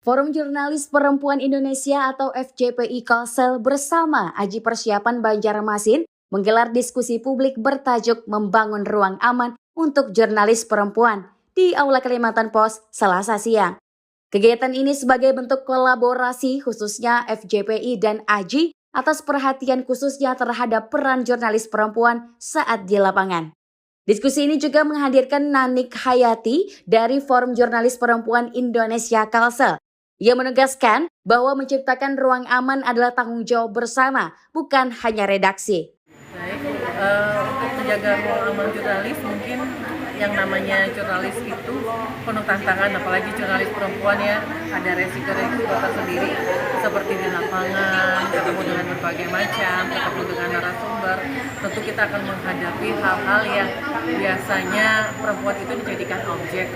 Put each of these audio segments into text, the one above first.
Forum Jurnalis Perempuan Indonesia atau FJPI Kalsel bersama Aji Persiapan Banjarmasin menggelar diskusi publik bertajuk Membangun Ruang Aman untuk Jurnalis Perempuan di Aula Kalimantan Pos Selasa siang. Kegiatan ini sebagai bentuk kolaborasi khususnya FJPI dan Aji atas perhatian khususnya terhadap peran jurnalis perempuan saat di lapangan. Diskusi ini juga menghadirkan Nanik Hayati dari Forum Jurnalis Perempuan Indonesia Kalsel. Ia menegaskan bahwa menciptakan ruang aman adalah tanggung jawab bersama, bukan hanya redaksi. Baik, untuk menjaga ruang aman jurnalis, mungkin yang namanya jurnalis itu penuh tantangan, apalagi jurnalis perempuan ya, ada resiko-resiko tersendiri seperti di lapangan, ketemu dengan berbagai macam, ketemu dengan narasumber. Tentu kita akan menghadapi hal-hal yang biasanya perempuan itu dijadikan objek.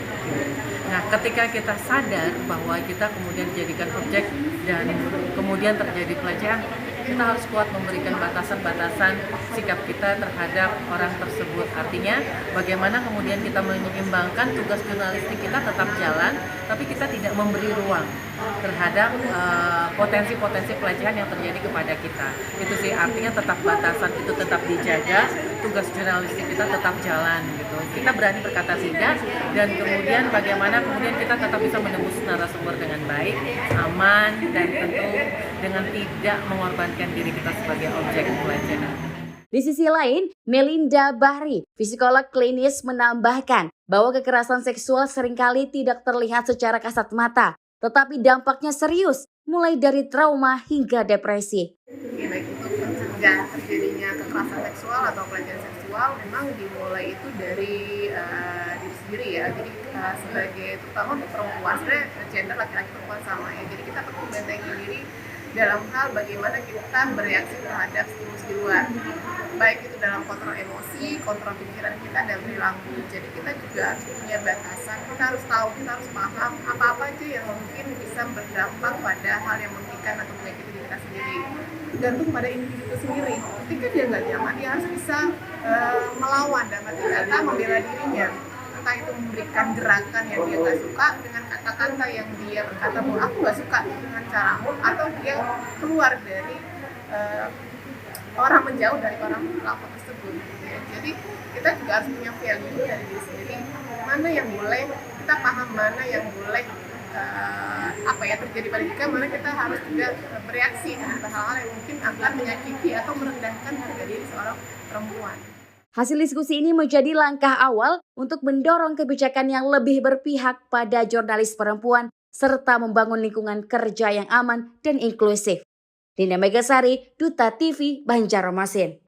Nah, ketika kita sadar bahwa kita kemudian dijadikan objek dan kemudian terjadi pelecehan, kita harus kuat memberikan batasan-batasan sikap kita terhadap orang tersebut. Artinya, bagaimana kemudian kita menyeimbangkan tugas jurnalistik kita tetap jalan, tapi kita tidak memberi ruang terhadap potensi-potensi pelecehan yang terjadi kepada kita. Itu sih artinya tetap batasan itu tetap dijaga, tugas jurnalistik kita tetap jalan gitu. Kita berani berkata tidak dan kemudian bagaimana kemudian kita tetap bisa menembus narasumber dengan baik, aman dan tentu dengan tidak mengorbankan diri kita sebagai objek pelecehan. Di sisi lain, Melinda Bahri, psikolog klinis menambahkan bahwa kekerasan seksual seringkali tidak terlihat secara kasat mata, tetapi dampaknya serius, mulai dari trauma hingga depresi. Baik untuk mencegah terjadinya kekerasan seksual atau pelecehan seksual memang dimulai itu dari diri sendiri ya. Jadi sebagai terutama untuk perempuan, sebenarnya gender laki-laki perempuan sama ya. Jadi kita perlu membentengi diri dalam hal bagaimana kita bereaksi terhadap stimulus di luar. Baik itu dalam kontrol emosi, kontrol pikiran kita dan perilaku. Jadi kita juga harus punya batasan, kita harus tahu, kita harus paham apa-apa aja yang mungkin bisa berdampak pada hal yang merugikan atau menyakiti diri kita sendiri. Gantung pada individu itu sendiri. Ketika dia nggak nyaman, dia harus bisa melawan dan kata membela dirinya. Entah itu memberikan gerakan yang dia nggak suka dengan kata-kata yang dia berkata bahwa aku nggak suka dengan caramu, atau dia keluar dari orang menjauh dari orang pelaku tersebut. Ya. Jadi kita juga harus punya value dari diri sendiri. Mana yang boleh kita paham, mana yang boleh terjadi pada kita, mana kita harus juga bereaksi terhadap hal-hal yang mungkin akan menyakiti atau merendahkan harga diri seorang perempuan. Hasil diskusi ini menjadi langkah awal untuk mendorong kebijakan yang lebih berpihak pada jurnalis perempuan serta membangun lingkungan kerja yang aman dan inklusif. Dinda Megasari, Duta TV Banjarmasin.